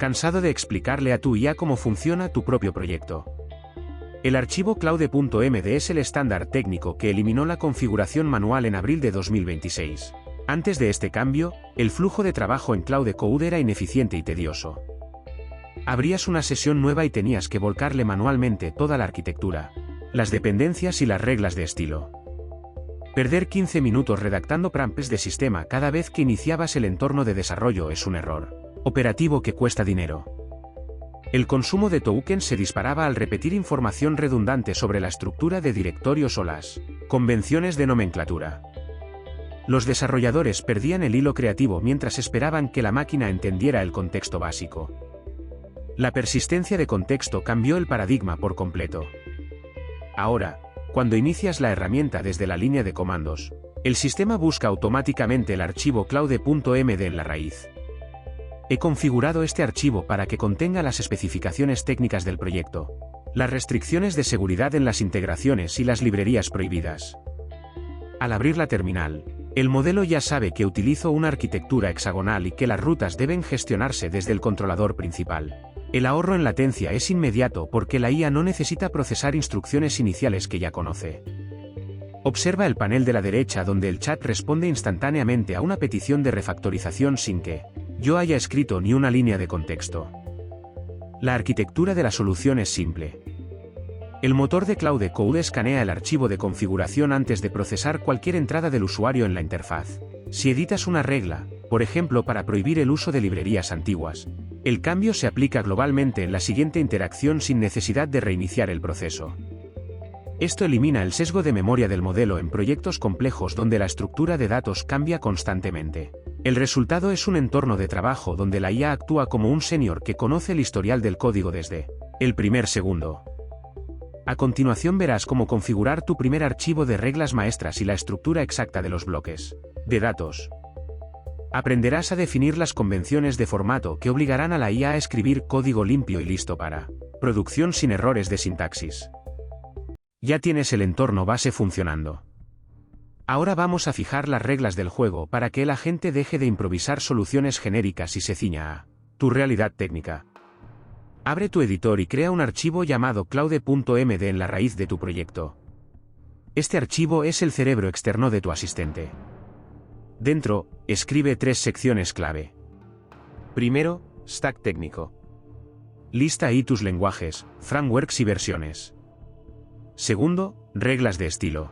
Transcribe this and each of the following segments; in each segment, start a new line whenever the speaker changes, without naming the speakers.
¿Cansado de explicarle a tu IA cómo funciona tu propio proyecto? El archivo Claude.md es el estándar técnico que eliminó la configuración manual en abril de 2026. Antes de este cambio, el flujo de trabajo en Claude Code era ineficiente y tedioso. Abrías una sesión nueva y tenías que volcarle manualmente toda la arquitectura, las dependencias y las reglas de estilo. Perder 15 minutos redactando prompts de sistema cada vez que iniciabas el entorno de desarrollo es un error operativo que cuesta dinero. El consumo de tokens se disparaba al repetir información redundante sobre la estructura de directorios o las convenciones de nomenclatura. Los desarrolladores perdían el hilo creativo mientras esperaban que la máquina entendiera el contexto básico. La persistencia de contexto cambió el paradigma por completo. Ahora, cuando inicias la herramienta desde la línea de comandos, el sistema busca automáticamente el archivo Claude.md en la raíz. He configurado este archivo para que contenga las especificaciones técnicas del proyecto, las restricciones de seguridad en las integraciones y las librerías prohibidas. Al abrir la terminal, el modelo ya sabe que utilizo una arquitectura hexagonal y que las rutas deben gestionarse desde el controlador principal. El ahorro en latencia es inmediato porque la IA no necesita procesar instrucciones iniciales que ya conoce. Observa el panel de la derecha donde el chat responde instantáneamente a una petición de refactorización sin que yo haya escrito ni una línea de contexto. La arquitectura de la solución es simple. El motor de Claude Code escanea el archivo de configuración antes de procesar cualquier entrada del usuario en la interfaz. Si editas una regla, por ejemplo para prohibir el uso de librerías antiguas, el cambio se aplica globalmente en la siguiente interacción sin necesidad de reiniciar el proceso. Esto elimina el sesgo de memoria del modelo en proyectos complejos donde la estructura de datos cambia constantemente. El resultado es un entorno de trabajo donde la IA actúa como un senior que conoce el historial del código desde el primer segundo. A continuación verás cómo configurar tu primer archivo de reglas maestras y la estructura exacta de los bloques de datos. Aprenderás a definir las convenciones de formato que obligarán a la IA a escribir código limpio y listo para producción sin errores de sintaxis. Ya tienes el entorno base funcionando. Ahora vamos a fijar las reglas del juego para que el agente deje de improvisar soluciones genéricas y se ciña a tu realidad técnica. Abre tu editor y crea un archivo llamado Claude.md en la raíz de tu proyecto. Este archivo es el cerebro externo de tu asistente. Dentro, escribe 3 secciones clave. Primero, stack técnico. Lista ahí tus lenguajes, frameworks y versiones. Segundo, reglas de estilo.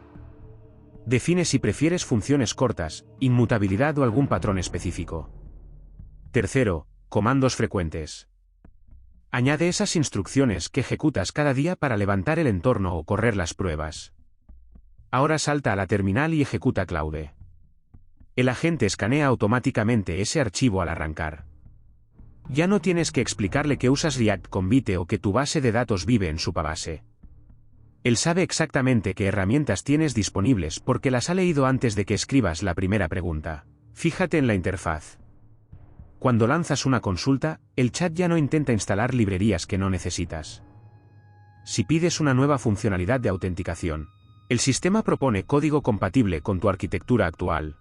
Define si prefieres funciones cortas, inmutabilidad o algún patrón específico. Tercero, comandos frecuentes. Añade esas instrucciones que ejecutas cada día para levantar el entorno o correr las pruebas. Ahora salta a la terminal y ejecuta Claude. El agente escanea automáticamente ese archivo al arrancar. Ya no tienes que explicarle que usas React con Vite o que tu base de datos vive en Supabase. Él sabe exactamente qué herramientas tienes disponibles porque las ha leído antes de que escribas la primera pregunta. Fíjate en la interfaz. Cuando lanzas una consulta, el chat ya no intenta instalar librerías que no necesitas. Si pides una nueva funcionalidad de autenticación, el sistema propone código compatible con tu arquitectura actual.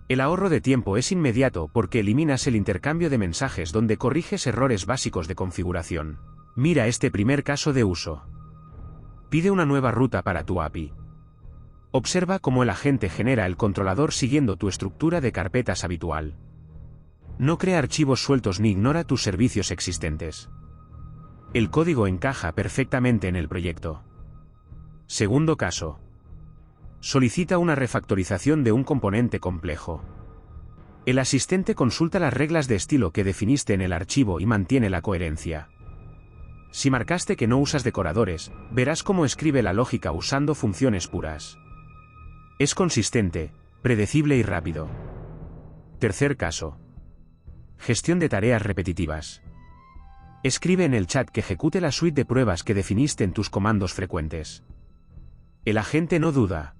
El ahorro de tiempo es inmediato porque eliminas el intercambio de mensajes donde corriges errores básicos de configuración. Mira este primer caso de uso. Pide una nueva ruta para tu API. Observa cómo el agente genera el controlador siguiendo tu estructura de carpetas habitual. No crea archivos sueltos ni ignora tus servicios existentes. El código encaja perfectamente en el proyecto. Segundo caso. Solicita una refactorización de un componente complejo. El asistente consulta las reglas de estilo que definiste en el archivo y mantiene la coherencia. Si marcaste que no usas decoradores, verás cómo escribe la lógica usando funciones puras. Es consistente, predecible y rápido. Tercer caso. Gestión de tareas repetitivas. Escribe en el chat que ejecute la suite de pruebas que definiste en tus comandos frecuentes. El agente no duda.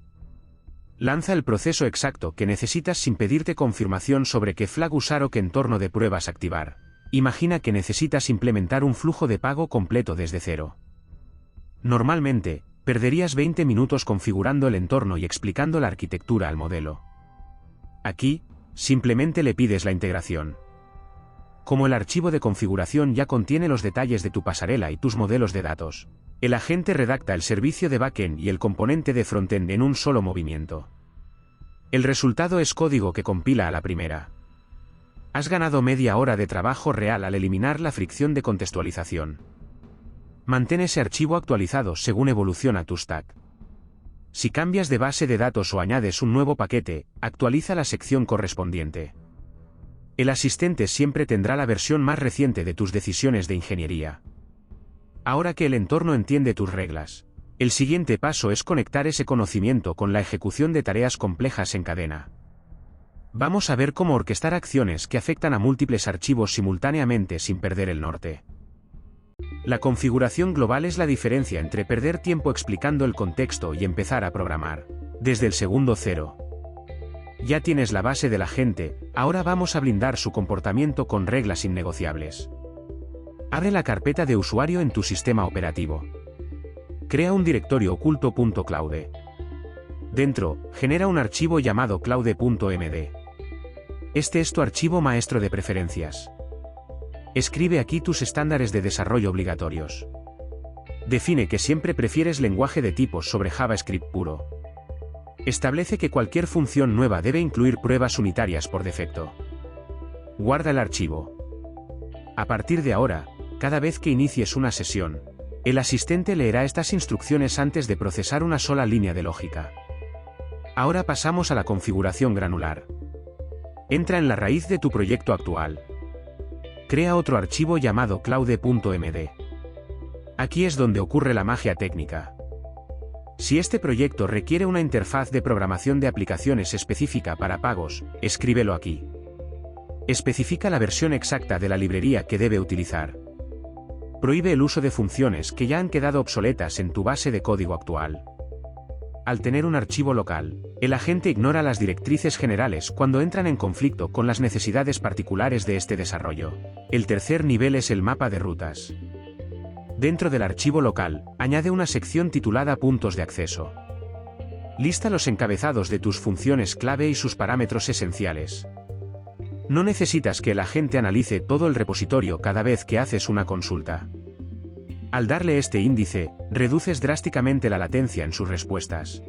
Lanza el proceso exacto que necesitas sin pedirte confirmación sobre qué flag usar o qué entorno de pruebas activar. Imagina que necesitas implementar un flujo de pago completo desde cero. Normalmente, perderías 20 minutos configurando el entorno y explicando la arquitectura al modelo. Aquí, simplemente le pides la integración. Como el archivo de configuración ya contiene los detalles de tu pasarela y tus modelos de datos, el agente redacta el servicio de backend y el componente de frontend en un solo movimiento. El resultado es código que compila a la primera. Has ganado media hora de trabajo real al eliminar la fricción de contextualización. Mantén ese archivo actualizado según evoluciona tu stack. Si cambias de base de datos o añades un nuevo paquete, actualiza la sección correspondiente. El asistente siempre tendrá la versión más reciente de tus decisiones de ingeniería. Ahora que el entorno entiende tus reglas, el siguiente paso es conectar ese conocimiento con la ejecución de tareas complejas en cadena. Vamos a ver cómo orquestar acciones que afectan a múltiples archivos simultáneamente sin perder el norte. La configuración global es la diferencia entre perder tiempo explicando el contexto y empezar a programar desde el segundo cero. Ya tienes la base del agente, ahora vamos a blindar su comportamiento con reglas innegociables. Abre la carpeta de usuario en tu sistema operativo. Crea un directorio oculto.claude. Dentro, genera un archivo llamado claude.md. Este es tu archivo maestro de preferencias. Escribe aquí tus estándares de desarrollo obligatorios. Define que siempre prefieres lenguaje de tipos sobre JavaScript puro. Establece que cualquier función nueva debe incluir pruebas unitarias por defecto. Guarda el archivo. A partir de ahora, cada vez que inicies una sesión, el asistente leerá estas instrucciones antes de procesar una sola línea de lógica. Ahora pasamos a la configuración granular. Entra en la raíz de tu proyecto actual. Crea otro archivo llamado claude.md. Aquí es donde ocurre la magia técnica. Si este proyecto requiere una interfaz de programación de aplicaciones específica para pagos, escríbelo aquí. Especifica la versión exacta de la librería que debe utilizar. Prohíbe el uso de funciones que ya han quedado obsoletas en tu base de código actual. Al tener un archivo local, el agente ignora las directrices generales cuando entran en conflicto con las necesidades particulares de este desarrollo. El tercer nivel es el mapa de rutas. Dentro del archivo local, añade una sección titulada Puntos de acceso. Lista los encabezados de tus funciones clave y sus parámetros esenciales. No necesitas que el agente analice todo el repositorio cada vez que haces una consulta. Al darle este índice, reduces drásticamente la latencia en sus respuestas.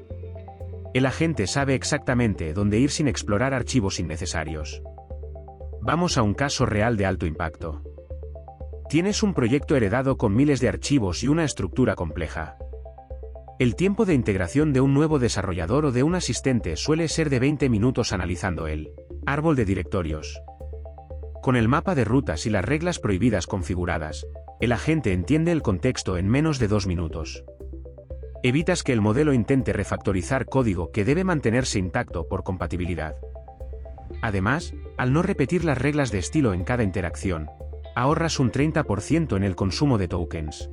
El agente sabe exactamente dónde ir sin explorar archivos innecesarios. Vamos a un caso real de alto impacto. Tienes un proyecto heredado con miles de archivos y una estructura compleja. El tiempo de integración de un nuevo desarrollador o de un asistente suele ser de 20 minutos analizando el árbol de directorios. Con el mapa de rutas y las reglas prohibidas configuradas, el agente entiende el contexto en menos de 2 minutos. Evitas que el modelo intente refactorizar código que debe mantenerse intacto por compatibilidad. Además, al no repetir las reglas de estilo en cada interacción, ahorras un 30% en el consumo de tokens.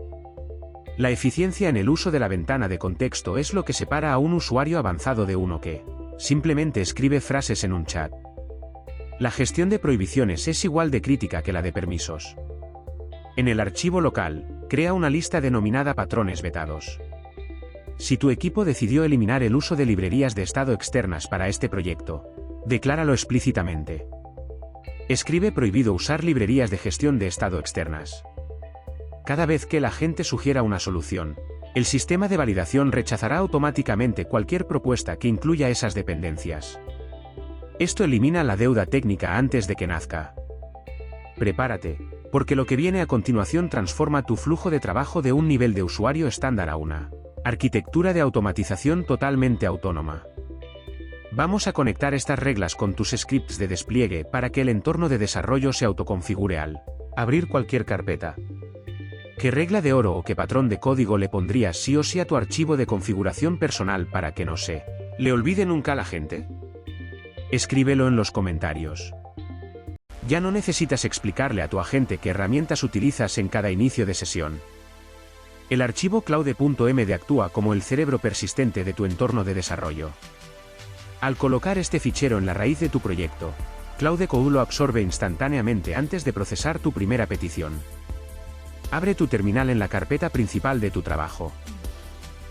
La eficiencia en el uso de la ventana de contexto es lo que separa a un usuario avanzado de uno que simplemente escribe frases en un chat. La gestión de prohibiciones es igual de crítica que la de permisos. En el archivo local, crea una lista denominada patrones vetados. Si tu equipo decidió eliminar el uso de librerías de estado externas para este proyecto, decláralo explícitamente. Escribe prohibido usar librerías de gestión de estado externas. Cada vez que el agente sugiera una solución, el sistema de validación rechazará automáticamente cualquier propuesta que incluya esas dependencias. Esto elimina la deuda técnica antes de que nazca. Prepárate, porque lo que viene a continuación transforma tu flujo de trabajo de un nivel de usuario estándar a una arquitectura de automatización totalmente autónoma. Vamos a conectar estas reglas con tus scripts de despliegue para que el entorno de desarrollo se autoconfigure al abrir cualquier carpeta. ¿Qué regla de oro o qué patrón de código le pondrías sí o sí a tu archivo de configuración personal para que no se le olvide nunca a la gente? Escríbelo en los comentarios. Ya no necesitas explicarle a tu agente qué herramientas utilizas en cada inicio de sesión. El archivo claude.md actúa como el cerebro persistente de tu entorno de desarrollo. Al colocar este fichero en la raíz de tu proyecto, Claude Code lo absorbe instantáneamente antes de procesar tu primera petición. Abre tu terminal en la carpeta principal de tu trabajo.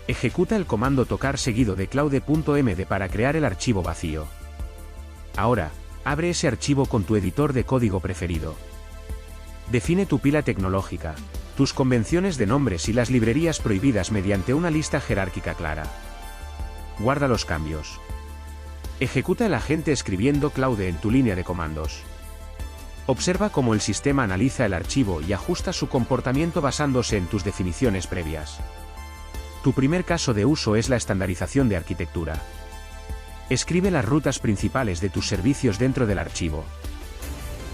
Ejecuta el comando tocar seguido de claude.md para crear el archivo vacío. Ahora, abre ese archivo con tu editor de código preferido. Define tu pila tecnológica, tus convenciones de nombres y las librerías prohibidas mediante una lista jerárquica clara. Guarda los cambios. Ejecuta el agente escribiendo Claude en tu línea de comandos. Observa cómo el sistema analiza el archivo y ajusta su comportamiento basándose en tus definiciones previas. Tu primer caso de uso es la estandarización de arquitectura. Escribe las rutas principales de tus servicios dentro del archivo.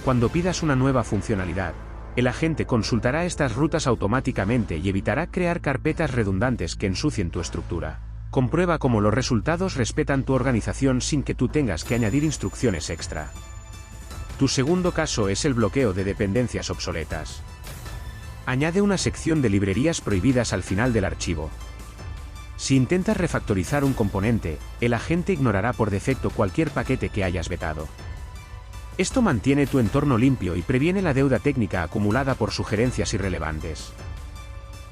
Cuando pidas una nueva funcionalidad, el agente consultará estas rutas automáticamente y evitará crear carpetas redundantes que ensucien tu estructura. Comprueba cómo los resultados respetan tu organización sin que tú tengas que añadir instrucciones extra. Tu segundo caso es el bloqueo de dependencias obsoletas. Añade una sección de librerías prohibidas al final del archivo. Si intentas refactorizar un componente, el agente ignorará por defecto cualquier paquete que hayas vetado. Esto mantiene tu entorno limpio y previene la deuda técnica acumulada por sugerencias irrelevantes.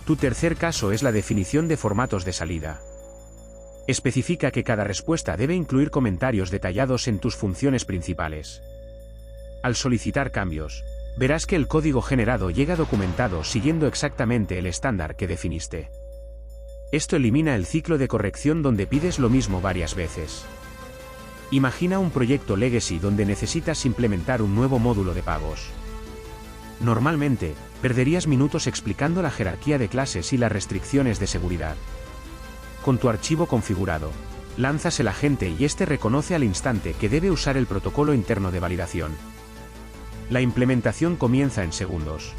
Tu tercer caso es la definición de formatos de salida. Especifica que cada respuesta debe incluir comentarios detallados en tus funciones principales. Al solicitar cambios, verás que el código generado llega documentado siguiendo exactamente el estándar que definiste. Esto elimina el ciclo de corrección donde pides lo mismo varias veces. Imagina un proyecto legacy donde necesitas implementar un nuevo módulo de pagos. Normalmente, perderías minutos explicando la jerarquía de clases y las restricciones de seguridad. Con tu archivo configurado, lanzas el agente y este reconoce al instante que debe usar el protocolo interno de validación. La implementación comienza en segundos.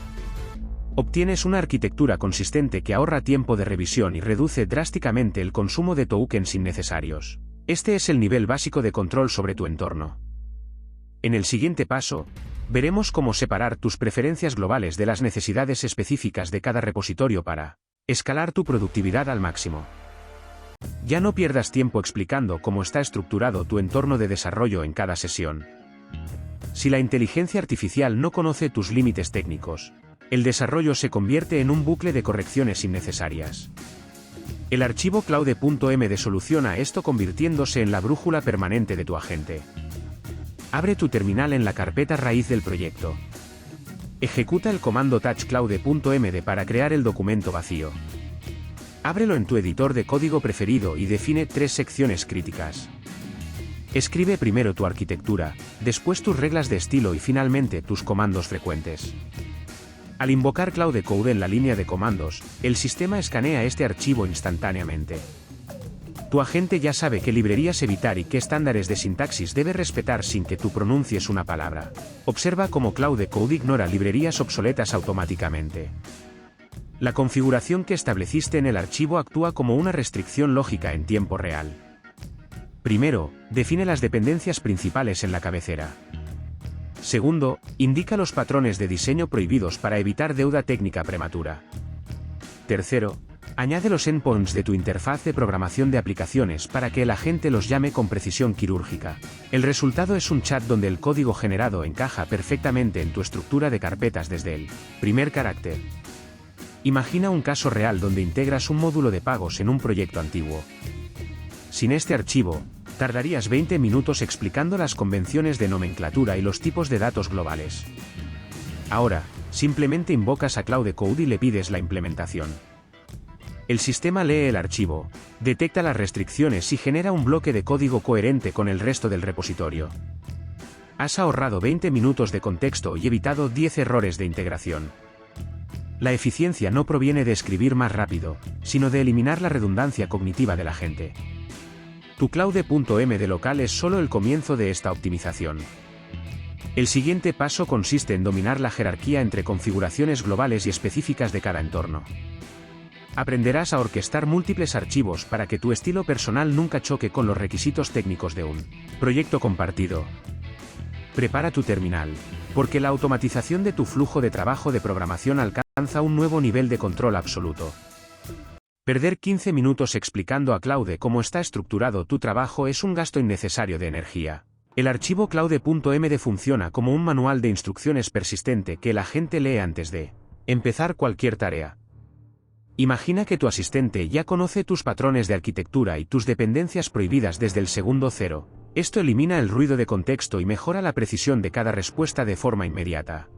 Obtienes una arquitectura consistente que ahorra tiempo de revisión y reduce drásticamente el consumo de tokens innecesarios. Este es el nivel básico de control sobre tu entorno. En el siguiente paso, veremos cómo separar tus preferencias globales de las necesidades específicas de cada repositorio para escalar tu productividad al máximo. Ya no pierdas tiempo explicando cómo está estructurado tu entorno de desarrollo en cada sesión. Si la inteligencia artificial no conoce tus límites técnicos, el desarrollo se convierte en un bucle de correcciones innecesarias. El archivo claude.md soluciona esto convirtiéndose en la brújula permanente de tu agente. Abre tu terminal en la carpeta raíz del proyecto. Ejecuta el comando touch-claude.md para crear el documento vacío. Ábrelo en tu editor de código preferido y define 3 secciones críticas. Escribe primero tu arquitectura, después tus reglas de estilo y finalmente tus comandos frecuentes. Al invocar Claude Code en la línea de comandos, el sistema escanea este archivo instantáneamente. Tu agente ya sabe qué librerías evitar y qué estándares de sintaxis debe respetar sin que tú pronuncies una palabra. Observa cómo Claude Code ignora librerías obsoletas automáticamente. La configuración que estableciste en el archivo actúa como una restricción lógica en tiempo real. Primero, define las dependencias principales en la cabecera. Segundo, indica los patrones de diseño prohibidos para evitar deuda técnica prematura. Tercero, añade los endpoints de tu interfaz de programación de aplicaciones para que el agente los llame con precisión quirúrgica. El resultado es un chat donde el código generado encaja perfectamente en tu estructura de carpetas desde el primer carácter. Imagina un caso real donde integras un módulo de pagos en un proyecto antiguo. Sin este archivo, tardarías 20 minutos explicando las convenciones de nomenclatura y los tipos de datos globales. Ahora, simplemente invocas a Claude Code y le pides la implementación. El sistema lee el archivo, detecta las restricciones y genera un bloque de código coherente con el resto del repositorio. Has ahorrado 20 minutos de contexto y evitado 10 errores de integración. La eficiencia no proviene de escribir más rápido, sino de eliminar la redundancia cognitiva de la gente. Tu Claude.md local es solo el comienzo de esta optimización. El siguiente paso consiste en dominar la jerarquía entre configuraciones globales y específicas de cada entorno. Aprenderás a orquestar múltiples archivos para que tu estilo personal nunca choque con los requisitos técnicos de un proyecto compartido. Prepara tu terminal, porque la automatización de tu flujo de trabajo de programación alcanza un nuevo nivel de control absoluto. Perder 15 minutos explicando a Claude cómo está estructurado tu trabajo es un gasto innecesario de energía. El archivo claude.md funciona como un manual de instrucciones persistente que el agente lee antes de empezar cualquier tarea. Imagina que tu asistente ya conoce tus patrones de arquitectura y tus dependencias prohibidas desde el segundo cero. Esto elimina el ruido de contexto y mejora la precisión de cada respuesta de forma inmediata.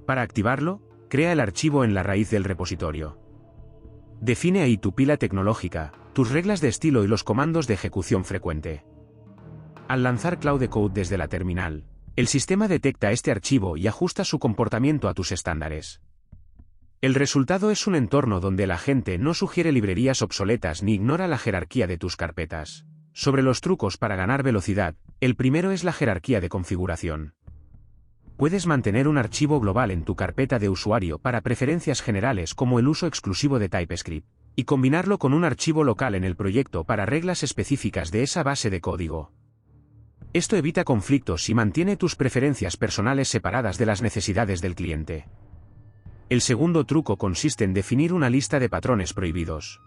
Para activarlo, crea el archivo en la raíz del repositorio. Define ahí tu pila tecnológica, tus reglas de estilo y los comandos de ejecución frecuente. Al lanzar Claude Code desde la terminal, el sistema detecta este archivo y ajusta su comportamiento a tus estándares. El resultado es un entorno donde la gente no sugiere librerías obsoletas ni ignora la jerarquía de tus carpetas. Sobre los trucos para ganar velocidad, el primero es la jerarquía de configuración. Puedes mantener un archivo global en tu carpeta de usuario para preferencias generales como el uso exclusivo de TypeScript, y combinarlo con un archivo local en el proyecto para reglas específicas de esa base de código. Esto evita conflictos y mantiene tus preferencias personales separadas de las necesidades del cliente. El segundo truco consiste en definir una lista de patrones prohibidos.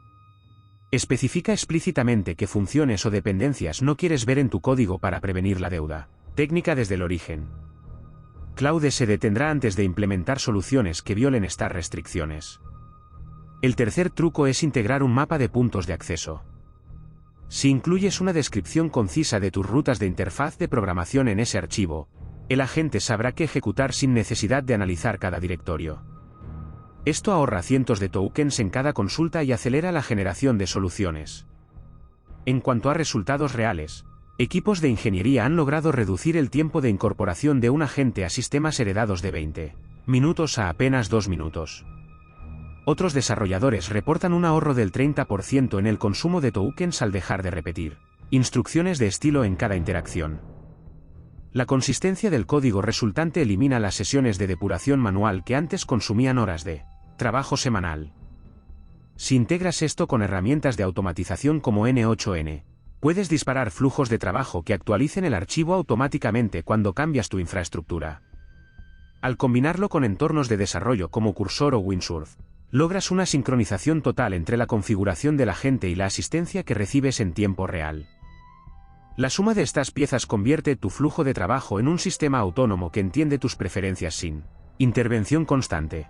Especifica explícitamente qué funciones o dependencias no quieres ver en tu código para prevenir la deuda. Técnica desde el origen. Claude se detendrá antes de implementar soluciones que violen estas restricciones. El tercer truco es integrar un mapa de puntos de acceso. Si incluyes una descripción concisa de tus rutas de interfaz de programación en ese archivo, el agente sabrá qué ejecutar sin necesidad de analizar cada directorio. Esto ahorra cientos de tokens en cada consulta y acelera la generación de soluciones. En cuanto a resultados reales, equipos de ingeniería han logrado reducir el tiempo de incorporación de un agente a sistemas heredados de 20 minutos a apenas 2 minutos. Otros desarrolladores reportan un ahorro del 30% en el consumo de tokens al dejar de repetir instrucciones de estilo en cada interacción. La consistencia del código resultante elimina las sesiones de depuración manual que antes consumían horas de trabajo semanal. Si integras esto con herramientas de automatización como N8N, puedes disparar flujos de trabajo que actualicen el archivo automáticamente cuando cambias tu infraestructura. Al combinarlo con entornos de desarrollo como Cursor o Windsurf, logras una sincronización total entre la configuración del agente y la asistencia que recibes en tiempo real. La suma de estas piezas convierte tu flujo de trabajo en un sistema autónomo que entiende tus preferencias sin intervención constante.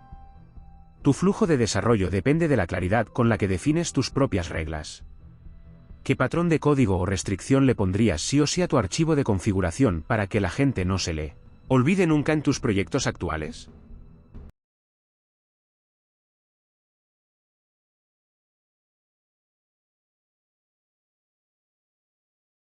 Tu flujo de desarrollo depende de la claridad con la que defines tus propias reglas. ¿Qué patrón de código o restricción le pondrías sí o sí a tu archivo de configuración para que la gente no se le olvide nunca en tus proyectos actuales?